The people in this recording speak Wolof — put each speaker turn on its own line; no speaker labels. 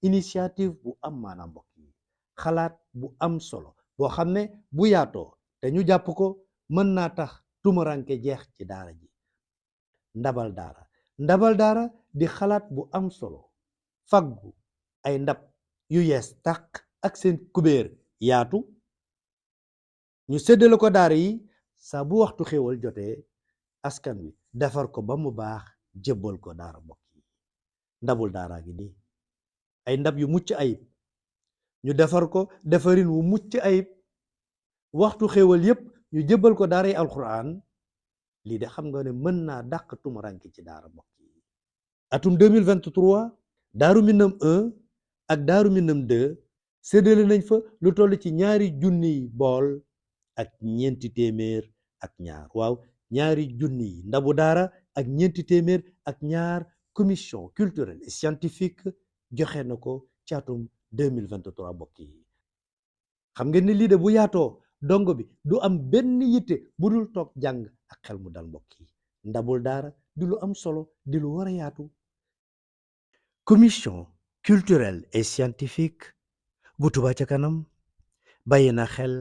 initiative bu am maanaam mbokk yi xalaat bu am solo boo xam ne bu yaatoo te ñu jàpp ko mën naa tax tumuranke jeex ci daara ji. ndabal daara di xalaat bu am solo faggu ay ndab yu yees tàq ak seen kubéer yaatu ñu séddale ko daara yi saa bu waxtu xéwal jotee askan wi defar ko ba mu baax jébbal ko daara mbokk yi. ndabul daara gi nii ay ndab yu mucc ayib ñu defar ko defarin wu mucc ayib waxtu xéwal yépp ñu jébbal ko daara yi alxuraan lii de xam nga ne mën naa dàq tumuranke ci daara mbokk yi. atum 2023 daaru minam 1 ak daaru minam 2 séddale nañ fa lu toll ci 2,000 bool ak 400 ak ñaar waaw 2,000 ndabu daara ak 400 ak ñaar commission culturelle et scientifique joxe na ko ci atum 2023 mbokk yi. xam ngeen ni lii de bu yaatoo dongo bi du am benn yitte bu dul toog jàng ak xel mu dal mbokk yi. ndabul daara di lu am solo di lu war a yaatu. commission culturelle et scientifique bu Touba ca kanam bàyyi na xel